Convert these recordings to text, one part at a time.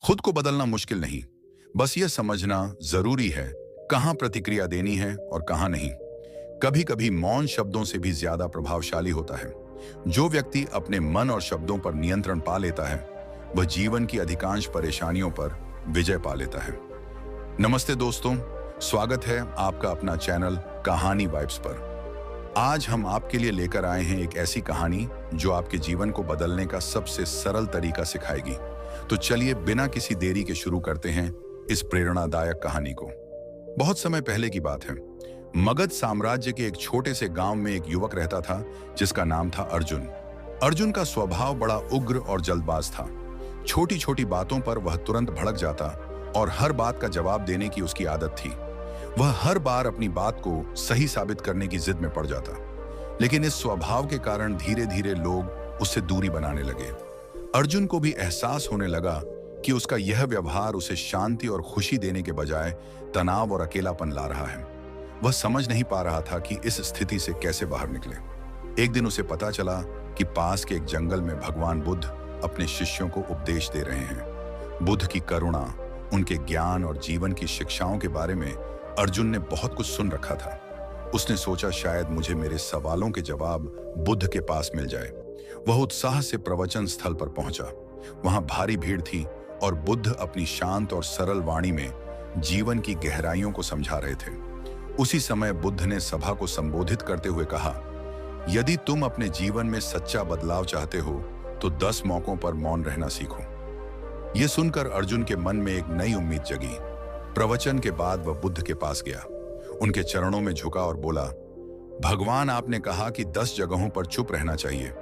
खुद को बदलना मुश्किल नहीं, बस यह समझना जरूरी है कहाँ प्रतिक्रिया देनी है और कहाँ नहीं। कभी कभी मौन शब्दों से भी ज्यादा प्रभावशाली होता है। जो व्यक्ति अपने मन और शब्दों पर नियंत्रण पा लेता है वह जीवन की अधिकांश परेशानियों पर विजय पा लेता है। नमस्ते दोस्तों, स्वागत है आपका अपना चैनल कहानी वाइब्स पर। आज हम आपके लिए लेकर आए हैं एक ऐसी कहानी जो आपके जीवन को बदलने का सबसे सरल तरीका सिखाएगी। तो चलिए बिना किसी देरी के शुरू करते हैं इस प्रेरणादायक कहानी को। बहुत समय पहले की बात है। मगध साम्राज्य के एक छोटे से गांव में एक युवक रहता था जिसका नाम था अर्जुन। अर्जुन का स्वभाव बड़ा उग्र और जल्दबाज था। छोटी छोटी बातों पर वह तुरंत भड़क जाता और हर बात का जवाब देने की उसकी आदत थी। वह हर बार अपनी बात को सही साबित करने की जिद में पड़ जाता, लेकिन इस स्वभाव के कारण धीरे धीरे लोग उससे दूरी बनाने लगे। अर्जुन को भी एहसास होने लगा कि उसका यह व्यवहार उसे शांति और खुशी देने के बजाय तनाव और अकेलापन ला रहा है। वह समझ नहीं पा रहा था कि इस स्थिति से कैसे बाहर निकले। एक दिन उसे पता चला कि पास के एक जंगल में भगवान बुद्ध अपने शिष्यों को उपदेश दे रहे हैं। बुद्ध की करुणा, उनके ज्ञान और जीवन की शिक्षाओं के बारे में अर्जुन ने बहुत कुछ सुन रखा था। उसने सोचा शायद मुझे मेरे सवालों के जवाब बुद्ध के पास मिल जाए। वह उत्साह से प्रवचन स्थल पर पहुंचा। वहां भारी भीड़ थी और बुद्ध अपनी शांत और सरल वाणी में जीवन की गहराइयों को समझा रहे थे। उसी समय बुद्ध ने सभा को संबोधित करते हुए कहा, यदि तुम अपने जीवन में सच्चा बदलाव चाहते हो तो 10 मौकों पर मौन रहना सीखो। यह सुनकर अर्जुन के मन में एक नई उम्मीद जगी। प्रवचन के बाद वह बुद्ध के पास गया, उनके चरणों में झुका और बोला, भगवान, आपने कहा कि 10 जगहों पर चुप रहना चाहिए।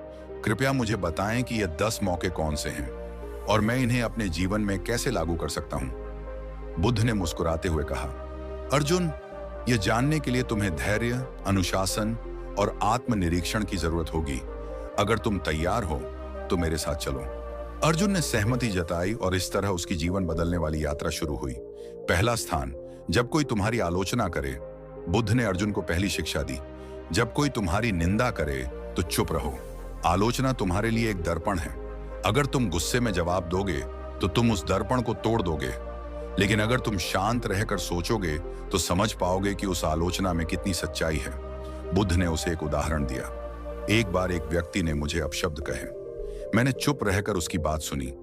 कृपया मुझे बताएं कि ये 10 मौके कौन से हैं और मैं इन्हें अपने जीवन में कैसे लागू कर सकता हूं। बुद्ध ने मुस्कुराते हुए कहा, अर्जुन, यह जानने के लिए तुम्हें धैर्य, अनुशासन और आत्मनिरीक्षण की जरूरत होगी। अगर तुम तैयार हो तो मेरे साथ चलो। अर्जुन ने सहमति जताई और इस तरह उसकी जीवन बदलने वाली यात्रा शुरू हुई। पहला स्थान, जब कोई तुम्हारी आलोचना करे। बुद्ध ने अर्जुन को पहली शिक्षा दी, जब कोई तुम्हारी निंदा करे तो चुप रहो। आलोचना तुम्हारे लिए एक दर्पण है। अगर तुम गुस्से में जवाब दोगे तो तुम उस दर्पण को तोड़ दोगे, लेकिन अगर तुम शांत रहकर सोचोगे तो समझ पाओगे कि उस आलोचना में कितनी सच्चाई है। बुद्ध ने उसे एक उदाहरण दिया। एक बार एक व्यक्ति ने मुझे अपशब्द कहे। मैंने चुप रहकर उसकी बात सुनी।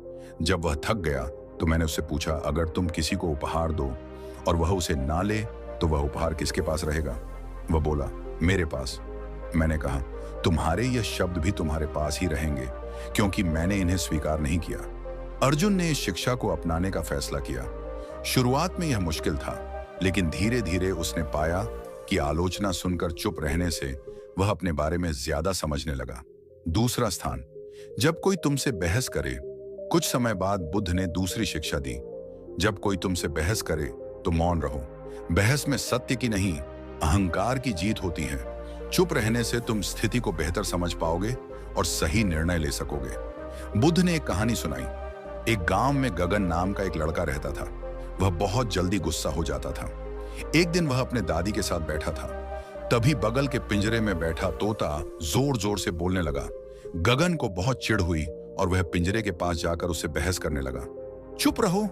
जब वह थक गया तो मैंने उससे पूछा, अगर तुम किसी को उपहार दो और वह उसे ना ले तो वह उपहार किसके पास रहेगा? वह बोला, मेरे पास। मैंने कहा, तुम्हारे यह शब्द भी तुम्हारे पास ही रहेंगे क्योंकि मैंने इन्हें स्वीकार नहीं किया। अर्जुन ने इस शिक्षा को अपनाने का फैसला किया। शुरुआत में यह मुश्किल था, लेकिन धीरे धीरे उसने पाया कि आलोचना सुनकर चुप रहने से वह अपने बारे में ज्यादा समझने लगा। दूसरा स्थान, जब कोई तुमसे बहस करे। कुछ समय बाद बुद्ध ने दूसरी शिक्षा दी, जब कोई तुमसे बहस करे तो मौन रहो। बहस में सत्य की नहीं, अहंकार की जीत होती है। चुप रहने से तुम स्थिति को बेहतर समझ पाओगे और सही निर्णय ले सकोगे। बुद्ध ने एक कहानी सुनाई। एक गांव में गगन नाम का एक लड़का रहता था। वह बहुत जल्दी गुस्सा हो जाता था। एक दिन वह अपने दादी के साथ बैठा था, तभी बगल के पिंजरे में बैठा तोता जोर जोर से बोलने लगा। गगन को बहुत चिढ़ हुई और वह पिंजरे के पास जाकर उससे बहस करने लगा। चुप रहो,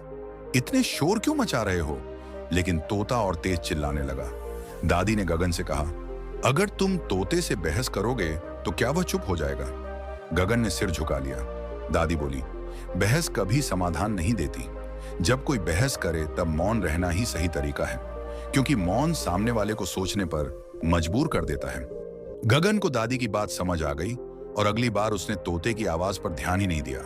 इतने शोर क्यों मचा रहे हो? लेकिन तोता और तेज चिल्लाने लगा। दादी ने गगन से कहा, अगर तुम तोते से बहस करोगे तो क्या वह चुप हो जाएगा? गगन ने सिर झुका लिया। दादी बोली, बहस कभी समाधान नहीं देती। जब कोई बहस करे तब मौन रहना ही सही तरीका है, क्योंकि मौन सामने वाले को सोचने पर मजबूर कर देता है। गगन को दादी की बात समझ आ गई और अगली बार उसने तोते की आवाज पर ध्यान ही नहीं दिया।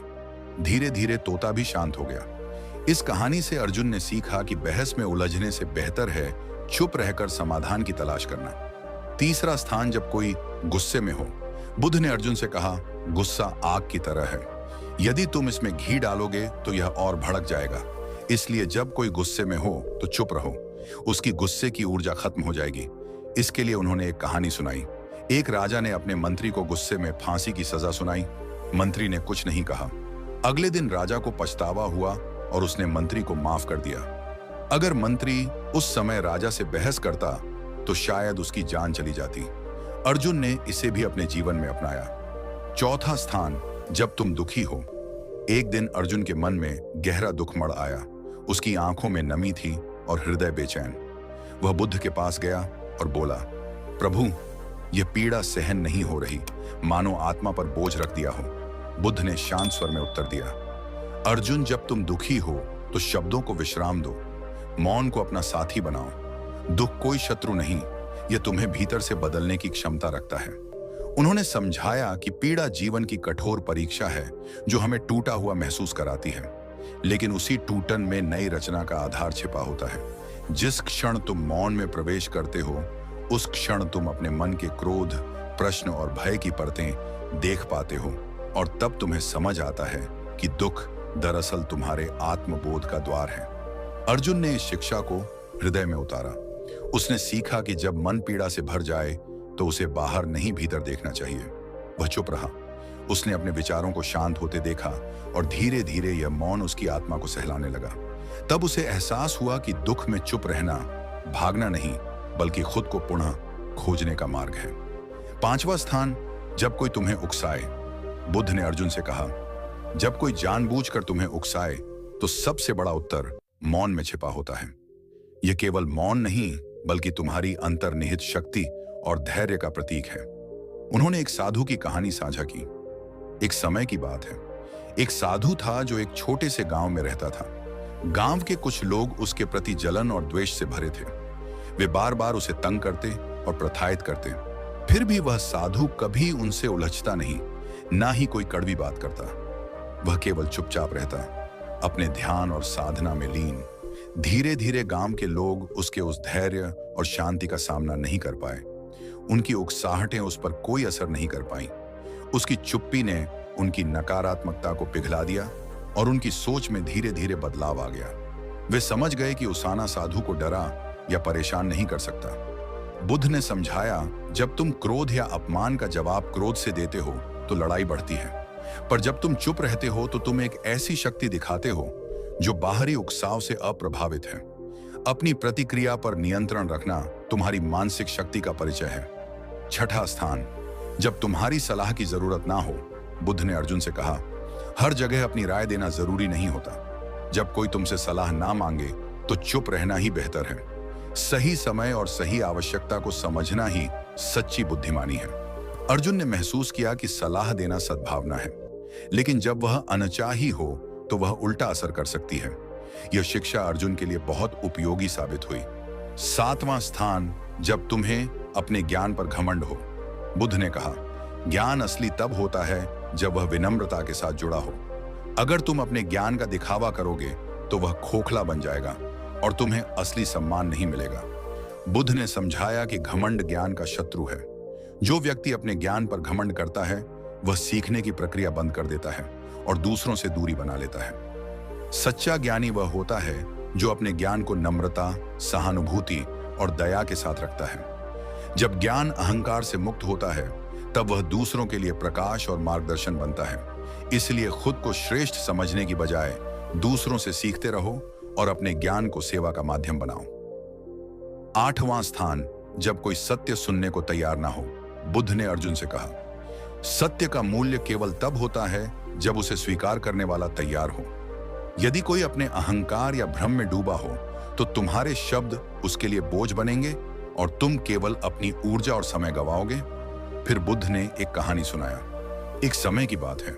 धीरे धीरे तोता भी शांत हो गया। इस कहानी से अर्जुन ने सीखा कि बहस में उलझने से बेहतर है चुप रहकर समाधान की तलाश करना। तीसरा स्थान, जब कोई गुस्से में हो। बुद्ध ने अर्जुन से कहा, गुस्सा आग की तरह है। यदि तुम इसमें घी डालोगे तो यह और भड़क जाएगा। इसलिए जब कोई गुस्से में हो तो चुप रहो, उसकी गुस्से की ऊर्जा खत्म हो जाएगी। इसके लिए उन्होंने एक कहानी सुनाई। एक राजा ने अपने मंत्री को गुस्से में फांसी की सजा सुनाई। मंत्री ने कुछ नहीं कहा। अगले दिन राजा को पछतावा हुआ और उसने मंत्री को माफ कर दिया। अगर मंत्री उस समय राजा से बहस करता तो शायद उसकी जान चली जाती। अर्जुन ने इसे भी अपने जीवन में अपनाया। चौथा स्थान, जब तुम दुखी हो। एक दिन अर्जुन के मन में गहरा दुख मड़ आया। उसकी आंखों में नमी थी और हृदय बेचैन। वह बुद्ध के पास गया और बोला, प्रभु, यह पीड़ा सहन नहीं हो रही, मानो आत्मा पर बोझ रख दिया हो। बुद्ध ने शांत स्वर में उत्तर दिया, अर्जुन, जब तुम दुखी हो तो शब्दों को विश्राम दो, मौन को अपना साथी बनाओ। दुख कोई शत्रु नहीं, यह तुम्हें भीतर से बदलने की क्षमता रखता है। उन्होंने समझाया कि पीड़ा जीवन की कठोर परीक्षा है जो हमें टूटा हुआ महसूस कराती है, लेकिन उसी टूटन में नई रचना का आधार छिपा होता है। जिस क्षण तुम मौन में प्रवेश करते हो, उस क्षण तुम अपने मन के क्रोध, प्रश्न और भय की परतें देख पाते हो, और तब तुम्हें समझ आता है कि दुख दरअसल तुम्हारे आत्मबोध का द्वार है। अर्जुन ने इस शिक्षा को हृदय में उतारा। उसने सीखा कि जब मन पीड़ा से भर जाए तो उसे बाहर नहीं भीतर देखना चाहिए। वह चुप रहा। उसने अपने विचारों को शांत होते देखा और धीरे धीरे यह मौन उसकी आत्मा को सहलाने लगा। तब उसे एहसास हुआ कि दुख में चुप रहना भागना नहीं, बल्कि खुद को पुनः खोजने का मार्ग है। 5वां स्थान, जब कोई तुम्हें उकसाए। बुद्ध ने अर्जुन से कहा, जब कोई जानबूझकर तुम्हें उकसाए तो सबसे बड़ा उत्तर मौन में छिपा होता है। यह केवल मौन नहीं, बल्कि तुम्हारी अंतर्निहित शक्ति और धैर्य का प्रतीक है। उन्होंने एक साधु की कहानी साझा की। एक समय की बात है, एक साधु था जो एक छोटे से गांव में रहता था। गांव के कुछ लोग उसके प्रति जलन और द्वेष से भरे थे। वे बार बार उसे तंग करते और प्रताड़ित करते। फिर भी वह साधु कभी उनसे उलझता नहीं, ना ही कोई कड़वी बात करता। वह केवल चुपचाप रहता, अपने ध्यान और साधना में लीन। धीरे धीरे गांव के लोग उसके उस धैर्य और शांति का सामना नहीं कर पाए। उनकी उकसाहटें उस पर कोई असर नहीं कर पाईं। उसकी चुप्पी ने उनकी नकारात्मकता को पिघला दिया और उनकी सोच में धीरे धीरे बदलाव आ गया। वे समझ गए कि उसाना साधु को डरा या परेशान नहीं कर सकता। बुद्ध ने समझाया, जब तुम क्रोध या अपमान का जवाब क्रोध से देते हो तो लड़ाई बढ़ती है, पर जब तुम चुप रहते हो तो तुम एक ऐसी शक्ति दिखाते हो जो बाहरी उकसाव से अप्रभावित है। अपनी प्रतिक्रिया पर नियंत्रण रखना तुम्हारी मानसिक शक्ति का परिचय है। 6वां स्थान, जब तुम्हारी सलाह की जरूरत ना हो। बुद्ध ने अर्जुन से कहा, हर जगह अपनी राय देना जरूरी नहीं होता। जब कोई तुमसे सलाह ना मांगे तो चुप रहना ही बेहतर है। सही समय और सही आवश्यकता को समझना ही सच्ची बुद्धिमानी है। अर्जुन ने महसूस किया कि सलाह देना सद्भावना है, लेकिन जब वह अनचाही हो तो वह उल्टा असर कर सकती है। यह शिक्षा अर्जुन के लिए बहुत उपयोगी साबित हुई। 7वां स्थान, जब तुम्हें अपने ज्ञान पर घमंड हो। बुद्ध ने कहा, ज्ञान असली तब होता है जब वह विनम्रता के साथ जुड़ा हो। अगर तुम अपने ज्ञान का दिखावा करोगे तो वह खोखला बन जाएगा और तुम्हें असली सम्मान नहीं मिलेगा। बुद्ध ने समझाया कि घमंड ज्ञान का शत्रु है। जो व्यक्ति अपने ज्ञान पर घमंड करता है, वह सीखने की प्रक्रिया बंद कर देता है और दूसरों से दूरी बना लेता है। सच्चा ज्ञानी वह होता है जो अपने ज्ञान को नम्रता, सहानुभूति और दया के साथ रखता है। जब ज्ञान अहंकार से मुक्त होता है, तब वह दूसरों के लिए प्रकाश और मार्गदर्शन बनता है। इसलिए खुद को श्रेष्ठ समझने की बजाय दूसरों से सीखते रहो और अपने ज्ञान को सेवा का माध्यम बनाओ। 8वां स्थान, जब कोई सत्य सुनने को तैयार ना हो। बुद्ध ने अर्जुन से कहा, सत्य का मूल्य केवल तब होता है जब उसे स्वीकार करने वाला तैयार हो। यदि कोई अपने अहंकार या भ्रम में डूबा हो तो तुम्हारे शब्द उसके लिए बोझ बनेंगे और तुम केवल अपनी ऊर्जा और समय गवाओगे। फिर बुद्ध ने एक कहानी सुनाया। एक समय की बात है,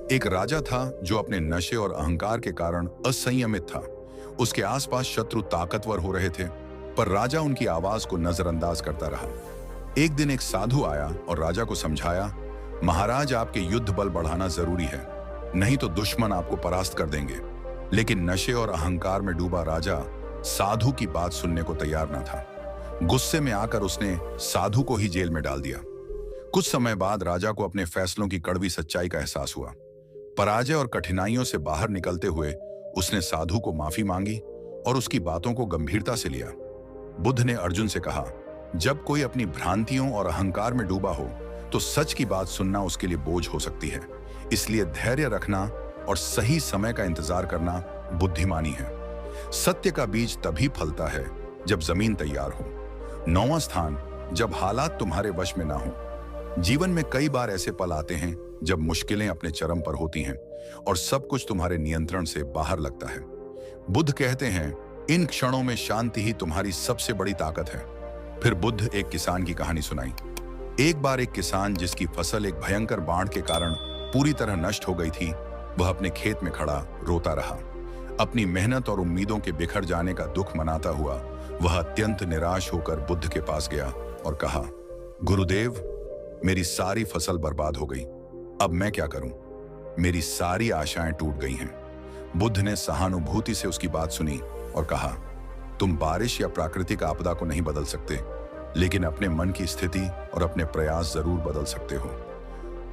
एक राजा था जो अपने नशे और अहंकार के कारण असंयमित था। उसके आसपास शत्रु ताकतवर हो रहे थे, पर राजा उनकी आवाज को नजरअंदाज करता रहा। एक दिन एक साधु आया और राजा को समझाया, महाराज, आपके युद्ध बल बढ़ाना जरूरी है, नहीं तो दुश्मन आपको परास्त कर देंगे। लेकिन नशे और अहंकार में डूबा राजा साधु की बात सुनने को तैयार न था। गुस्से में आकर उसने साधु को ही जेल में डाल दिया। कुछ समय बाद राजा को अपने फैसलों की कड़वी सच्चाई का एहसास हुआ। पराजय और कठिनाइयों से बाहर निकलते हुए उसने साधु को माफी मांगी और उसकी बातों को गंभीरता से लिया। बुद्ध ने अर्जुन से कहा, जब कोई अपनी भ्रांतियों और अहंकार में डूबा हो तो सच की बात सुनना उसके लिए बोझ हो सकती है। इसलिए धैर्य रखना और सही समय का इंतजार करना बुद्धिमानी है। सत्य का बीज तभी फलता है जब जमीन तैयार हो। 9वां स्थान, जब हालात तुम्हारे वश में ना हो। जीवन में कई बार ऐसे पल आते हैं जब मुश्किलें अपने चरम पर होती हैं और सब कुछ तुम्हारे नियंत्रण से बाहर लगता है। बुद्ध कहते हैं, इन क्षणों में शांति ही तुम्हारी सबसे बड़ी ताकत है। फिर बुद्ध एक किसान की कहानी सुनाई। एक बार एक किसान जिसकी फसल एक भयंकर बाढ़ के कारण पूरी तरह नष्ट हो गई थी, वह अपने खेत में खड़ा रोता रहा। अपनी मेहनत और उम्मीदों के बिखर जाने का दुख मनाता हुआ वह अत्यंत निराश होकर बुद्ध के पास गया और कहा, गुरुदेव, मेरी सारी फसल बर्बाद हो गई। अब मैं क्या करूं? मेरी सारी आशाएं टूट गई हैं। बुद्ध ने सहानुभूति से उसकी बात सुनी और कहा, तुम बारिश या प्राकृतिक आपदा को नहीं बदल सकते, लेकिन अपने मन की स्थिति और अपने प्रयास जरूर बदल सकते हो।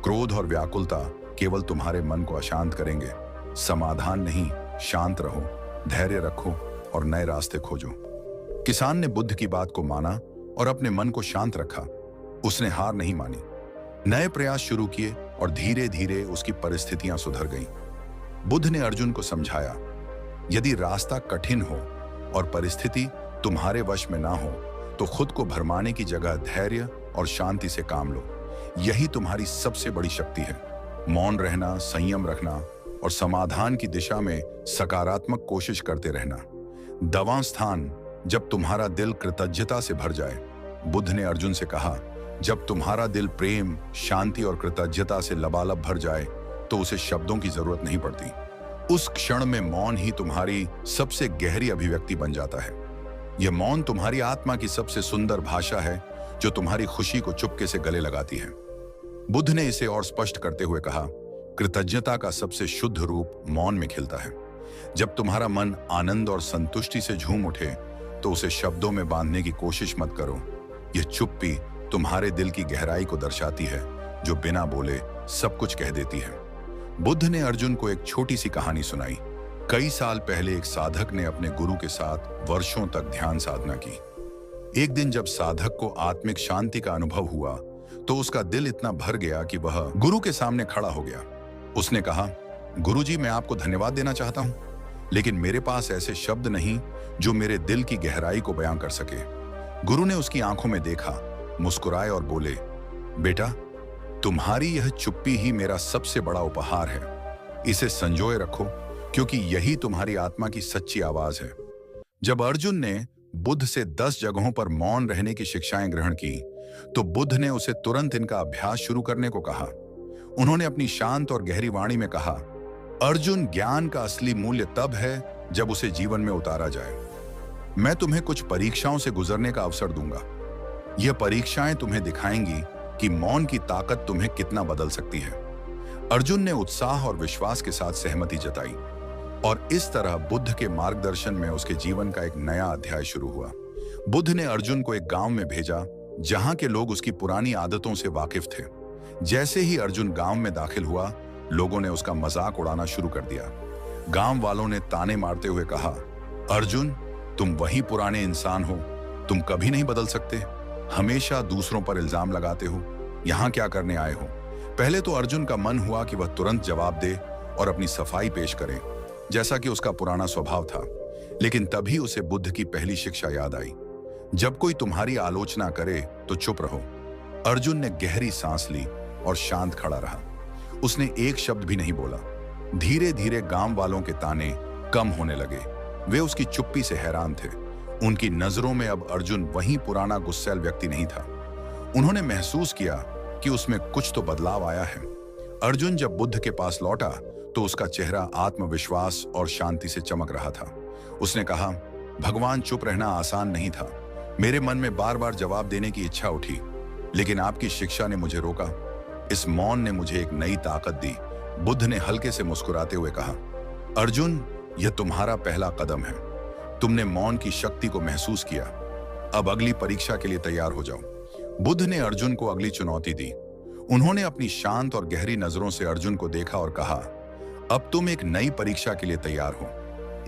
क्रोध और व्याकुलता केवल तुम्हारे मन को अशांत करेंगे। समाधान नहीं, शांत रहो, धैर्य रखो और नए रास्ते खोजो। किसान ने बुद्ध की बात को माना और अपने मन को शांत रखा। उसने हार नहीं मानी, नए प्रयास शुरू किए और धीरे धीरे उसकी परिस्थितियां सुधर गईं। बुद्ध ने अर्जुन को समझाया, यदि रास्ता कठिन हो और परिस्थिति तुम्हारे वश में ना हो तो खुद को भरमाने की जगह धैर्य और शांति से काम लो। यही तुम्हारी सबसे बड़ी शक्ति है। मौन रहना, संयम रखना और समाधान की दिशा में सकारात्मक कोशिश करते रहना। दवा स्थान जब तुम्हारा दिल कृतज्ञता से भर जाए। बुद्ध ने अर्जुन से कहा, जब तुम्हारा दिल प्रेम, शांति और कृतज्ञता से लबालब भर जाए तो उसे शब्दों की जरूरत नहीं पड़ती। उस क्षण में मौन ही तुम्हारी सबसे गहरी अभिव्यक्ति बन जाता है। यह मौन तुम्हारी आत्मा की सबसे सुंदर भाषा है, जो तुम्हारी खुशी को चुपके से गले लगाती है। बुद्ध ने इसे और स्पष्ट करते हुए कहा, कृतज्ञता का सबसे शुद्ध रूप मौन में खिलता है। जब तुम्हारा मन आनंद और संतुष्टि से झूम उठे तो उसे शब्दों में बांधने की कोशिश मत करो। यह चुप्पी तुम्हारे दिल की गहराई को दर्शाती है, जो बिना बोले सब कुछ कह देती है। बुद्ध ने अर्जुन को एक छोटी सी कहानी सुनाई। कई साल पहले एक साधक ने अपने गुरु के साथ वर्षों तक ध्यान साधना की। एक दिन जब साधक को आत्मिक शांति का अनुभव हुआ तो उसका दिल इतना भर गया कि वह गुरु के सामने खड़ा हो गया। उसने कहा, गुरुजी, मैं आपको धन्यवाद देना चाहता हूं, लेकिन मेरे पास ऐसे शब्द नहीं जो मेरे दिल की गहराई को बयां कर सके। गुरु ने उसकी आंखों में देखा, मुस्कुराए और बोले, बेटा, तुम्हारी यह चुप्पी ही मेरा सबसे बड़ा उपहार है। इसे संजोए रखो, क्योंकि यही तुम्हारी आत्मा की सच्ची आवाज है। जब अर्जुन ने बुद्ध से 10 जगहों पर मौन रहने की शिक्षाएं ग्रहण की तो बुद्ध ने उसे तुरंत इनका अभ्यास शुरू करने को कहा। उन्होंने अपनी शांत और गहरी वाणी में कहा, अर्जुन, ज्ञान का असली मूल्य तब है जब उसे जीवन में उतारा जाए। मैं तुम्हें कुछ परीक्षाओं से गुजरने का अवसर दूंगा। यह परीक्षाएं तुम्हें दिखाएंगी कि मौन की ताकत तुम्हें कितना बदल सकती है। अर्जुन ने उत्साह और विश्वास के साथ सहमति जताई और इस तरह बुद्ध के मार्गदर्शन में उसके जीवन का एक नया अध्याय शुरू हुआ। बुद्ध ने अर्जुन को एक गांव में भेजा जहां के लोग उसकी पुरानी आदतों से वाकिफ थे। जैसे ही अर्जुन गांव में दाखिल हुआ, लोगों ने उसका मजाक उड़ाना शुरू कर दिया। गांव वालों ने ताने मारते हुए कहा, अर्जुन, तुम वही पुराने इंसान हो, तुम कभी नहीं बदल सकते, हमेशा दूसरों पर इल्जाम लगाते हो, यहाँ क्या करने आए हो। पहले तो अर्जुन का मन हुआ कि वह तुरंत जवाब दे और अपनी सफाई पेश करे, जैसा कि उसका पुराना स्वभाव था। लेकिन तभी उसे बुद्ध की पहली शिक्षा याद आई, जब कोई तुम्हारी आलोचना करे तो चुप रहो। अर्जुन ने गहरी सांस ली और शांत खड़ा रहा। उसने एक शब्द भी नहीं बोला। धीरे धीरे गांव वालों के ताने कम होने लगे। वे उसकी चुप्पी से हैरान थे। उनकी नजरों में अब अर्जुन वही पुराना गुस्सैल व्यक्ति नहीं था। उन्होंने महसूस किया कि उसमें कुछ तो बदलाव आया है। अर्जुन जब बुद्ध के पास लौटा तो उसका चेहरा आत्मविश्वास और शांति से चमक रहा था। उसने कहा, भगवान, चुप रहना आसान नहीं था। मेरे मन में बार बार जवाब देने की इच्छा उठी, लेकिन आपकी शिक्षा ने मुझे रोका। इस मौन ने मुझे एक नई ताकत दी। बुद्ध ने हल्के से मुस्कुराते हुए कहा, अर्जुन, यह तुम्हारा पहला कदम है। तुमने मौन की शक्ति को महसूस किया। अब अगली परीक्षा के लिए तैयार हो जाओ। बुद्ध ने अर्जुन को अगली चुनौती दी। उन्होंने अपनी शांत और गहरी नजरों से अर्जुन को देखा और कहा, अब तुम एक नई परीक्षा के लिए तैयार हो।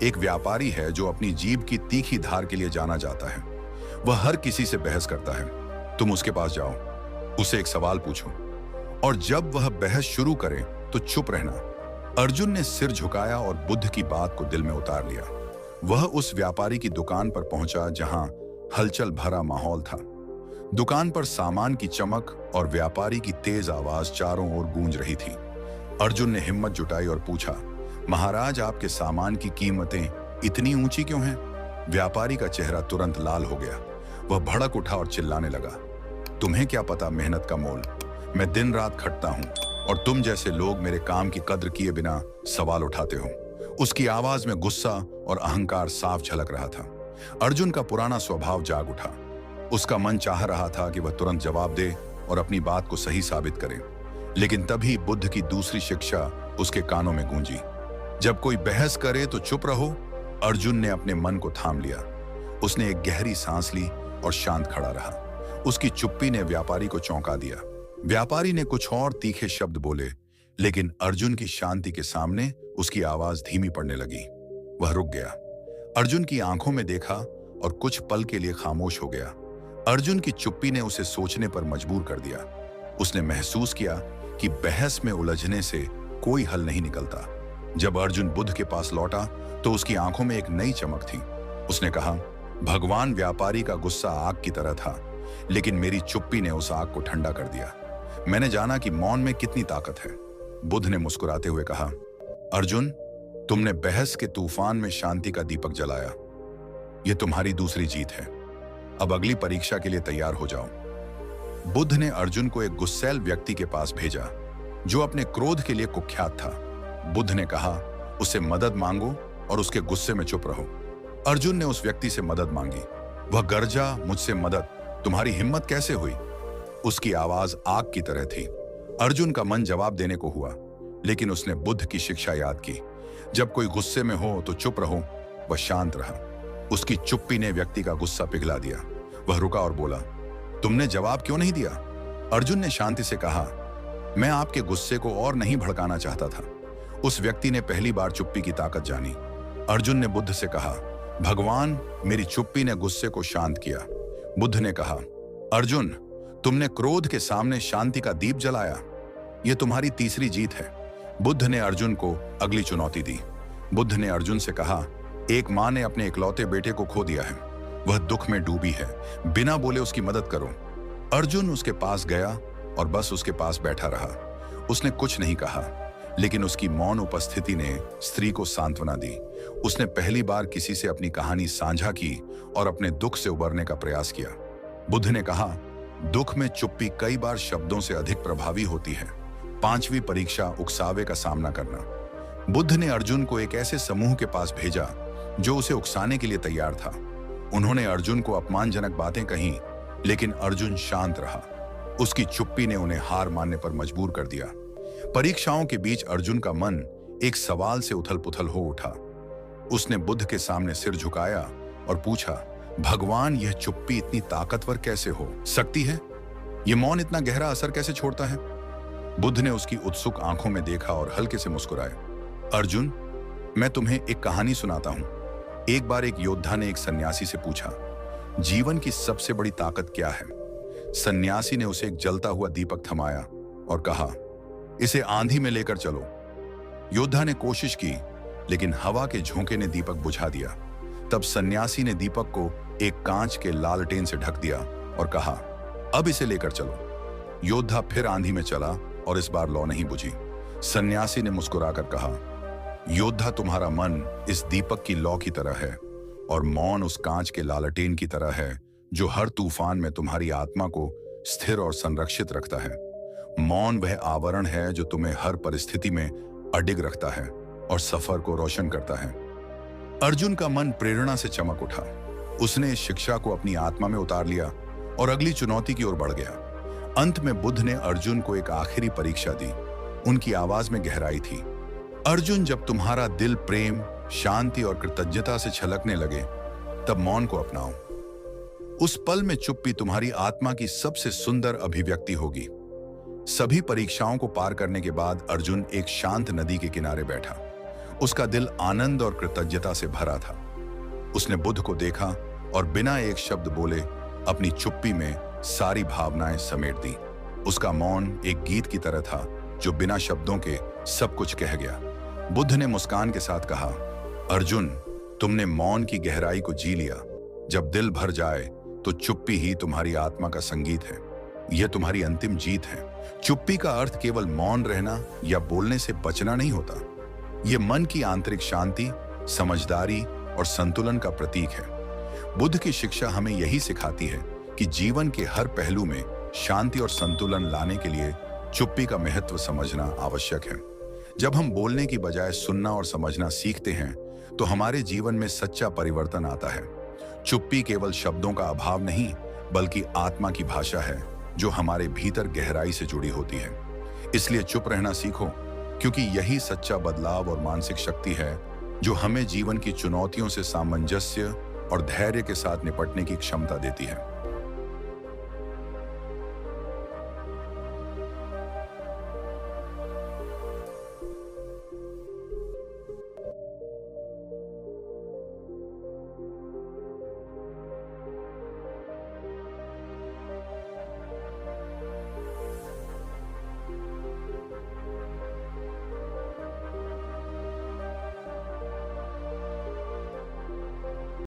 एक व्यापारी है जो अपनी जीभ की तीखी धार के लिए जाना जाता है। वह हर किसी से बहस करता है। तुम उसके पास जाओ, उसे एक सवाल पूछो और जब वह बहस शुरू करे तो चुप रहना। अर्जुन ने सिर झुकाया और बुद्ध की बात को दिल में उतार लिया। वह उस व्यापारी की दुकान पर पहुंचा जहां हलचल भरा माहौल था। दुकान पर सामान की चमक और व्यापारी की तेज आवाज चारों ओर गूंज रही थी। अर्जुन ने हिम्मत जुटाई और पूछा, महाराज, आपके सामान की कीमतें इतनी ऊंची क्यों हैं? व्यापारी का चेहरा तुरंत लाल हो गया। वह भड़क उठा और चिल्लाने लगा, तुम्हें क्या पता मेहनत का मोल? मैं दिन रात खटता हूं और तुम जैसे लोग मेरे काम की कद्र किए बिना सवाल उठाते हो। उसकी आवाज में गुस्सा और अहंकार साफ झलक रहा था। अर्जुन का पुराना स्वभाव जाग उठा। उसका मन चाह रहा था कि वह तुरंत जवाब दे और अपनी बात को सही साबित करे, लेकिन तभी बुद्ध की दूसरी शिक्षा उसके कानों में गूंजी। जब कोई बहस करे तो चुप रहो। अर्जुन ने अपने मन को थाम लिया। उसने एक गहरी सांस ली और शांत खड़ा रहा। उसकी चुप्पी ने व्यापारी को चौंका दिया। व्यापारी ने कुछ और तीखे शब्द बोले, लेकिन अर्जुन की शांति के सामने उसकी आवाज धीमी पड़ने लगी। वह रुक गया, अर्जुन की आंखों में देखा और कुछ पल के लिए खामोश हो गया। अर्जुन की चुप्पी ने उसे सोचने पर मजबूर कर दिया। उसने महसूस किया कि बहस में उलझने से कोई हल नहीं निकलता। जब अर्जुन बुद्ध के पास लौटा तो उसकी आंखों में एक नई चमक थी। उसने कहा, भगवान, व्यापारी का गुस्सा आग की तरह था, लेकिन मेरी चुप्पी ने उस आग को ठंडा कर दिया। मैंने जाना कि मौन में कितनी ताकत है। बुद्ध ने मुस्कुराते हुए कहा, अर्जुन, तुमने बहस के तूफान में शांति का दीपक जलाया। यह तुम्हारी दूसरी जीत है। अब अगली परीक्षा के लिए तैयार हो जाओ। बुद्ध ने अर्जुन को एक गुस्सैल व्यक्ति के पास भेजा जो अपने क्रोध के लिए कुख्यात था। बुद्ध ने कहा, उससे मदद मांगो और उसके गुस्से में चुप रहो। अर्जुन ने उस व्यक्ति से मदद मांगी। वह गरजा, मुझसे मदद? तुम्हारी हिम्मत कैसे हुई? उसकी आवाज आग की तरह थी। अर्जुन का मन जवाब देने को हुआ, लेकिन उसने बुद्ध की शिक्षा याद की। जब कोई गुस्से में हो तो चुप रहो। वह शांत रहा। उसकी चुप्पी ने व्यक्ति का गुस्सा पिघला दिया। वह रुका और बोला, तुमने जवाब क्यों नहीं दिया? अर्जुन ने शांति से कहा, मैं आपके गुस्से को और नहीं भड़काना चाहता था। उस व्यक्ति ने पहली बार चुप्पी की ताकत जानी। अर्जुन ने बुद्ध से कहा, भगवान, मेरी चुप्पी ने गुस्से को शांत किया। बुद्ध ने कहा, अर्जुन, तुमने क्रोध के सामने शांति का दीप जलाया। यह तुम्हारी तीसरी जीत है। बुद्ध ने अर्जुन को अगली चुनौती दी। बुद्ध ने अर्जुन से कहा, एक मां ने अपने इकलौते बेटे को खो दिया है। वह दुख में डूबी है। बिना बोले उसकी मदद करो। अर्जुन उसके पास गया और बस उसके पास बैठा रहा। उसने कुछ नहीं कहा, लेकिन उसकी मौन उपस्थिति ने स्त्री को सांत्वना दी। उसने पहली बार किसी से अपनी कहानी साझा की और अपने दुख से उबरने का प्रयास किया। बुद्ध ने कहा, दुख में चुप्पी कई बार शब्दों से अधिक प्रभावी होती है। पांचवी परीक्षा, उकसावे का सामना करना। बुद्ध ने अर्जुन को एक ऐसे समूह के पास भेजा जो उसे उकसाने के लिए तैयार था। उन्होंने अर्जुन को अपमानजनक बातें कहीं, लेकिन अर्जुन शांत रहा। उसकी चुप्पी ने उन्हें हार मानने पर मजबूर कर दिया। परीक्षाओं के बीच अर्जुन का मन एक सवाल से उथल-पुथल हो उठा। उसने बुद्ध के सामने सिर झुकाया और पूछा, भगवान, यह चुप्पी इतनी ताकतवर कैसे हो सकती है? यह मौन इतना गहरा असर कैसे छोड़ता है? बुद्ध ने उसकी उत्सुक आंखों में देखा और हल्के से मुस्कुराए। अर्जुन, मैं तुम्हें एक कहानी सुनाता हूं। एक बार एक योद्धा ने एक सन्यासी से पूछा, जीवन की सबसे बड़ी ताकत क्या है? सन्यासी ने उसे एक जलता हुआ दीपक थमाया और कहा, इसे आंधी में लेकर चलो। योद्धा ने कोशिश की, लेकिन हवा के झोंके ने दीपक बुझा दिया। तब सन्यासी ने दीपक को एक कांच के लालटेन से ढक दिया और कहा, अब इसे लेकर चलो। योद्धा फिर आंधी में चला और इस बार लौ नहीं बुझी। सन्यासी ने मुस्कुराकर कहा, योद्धा, तुम्हारा मन इस दीपक की लौ की तरह है और मौन उस कांच के लालटेन की तरह है जो हर तूफान में तुम्हारी आत्मा को स्थिर और संरक्षित रखता है। मौन वह आवरण है जो तुम्हें हर परिस्थिति में अडिग रखता है और सफर को रोशन करता है। अर्जुन का मन प्रेरणा से चमक उठा। उसने इस शिक्षा को अपनी आत्मा में उतार लिया और अगली चुनौती की ओर बढ़ गया। अंत में बुद्ध ने अर्जुन को एक आखिरी परीक्षा दी। उनकी आवाज में गहराई थी, अर्जुन, जब तुम्हारा दिल प्रेम, शांति और कृतज्ञता से छलकने लगे, तब मौन को अपनाओ। उस पल में चुप्पी तुम्हारी आत्मा की सबसे सुंदर अभिव्यक्ति होगी। सभी परीक्षाओं को पार करने के बाद अर्जुन एक शांत नदी के किनारे बैठा। उसका दिल आनंद और कृतज्ञता से भरा था। उसने बुद्ध को देखा और बिना एक शब्द बोले अपनी चुप्पी में सारी भावनाएं समेट दी। उसका मौन एक गीत की तरह था जो बिना शब्दों के सब कुछ कह गया। बुद्ध ने मुस्कान के साथ कहा, अर्जुन, तुमने मौन की गहराई को जी लिया। जब दिल भर जाए तो चुप्पी ही तुम्हारी आत्मा का संगीत है। यह तुम्हारी अंतिम जीत है। चुप्पी का अर्थ केवल मौन रहना या बोलने से बचना नहीं होता। यह मन की आंतरिक शांति, समझदारी और संतुलन का प्रतीक है। बुद्ध की शिक्षा हमें यही सिखाती है कि जीवन के हर पहलू में शांति और संतुलन लाने के लिए चुप्पी का महत्व समझना आवश्यक है। जब हम बोलने की बजाय सुनना और समझना सीखते हैं, तो हमारे जीवन में सच्चा परिवर्तन आता है। चुप्पी केवल शब्दों का अभाव नहीं, बल्कि आत्मा की भाषा है, जो हमारे भीतर गहराई से जुड़ी होती है। इसलिए चुप रहना सीखो, क्योंकि यही सच्चा बदलाव और मानसिक शक्ति है जो हमें जीवन की चुनौतियों से सामंजस्य और धैर्य के साथ निपटने की क्षमता देती है।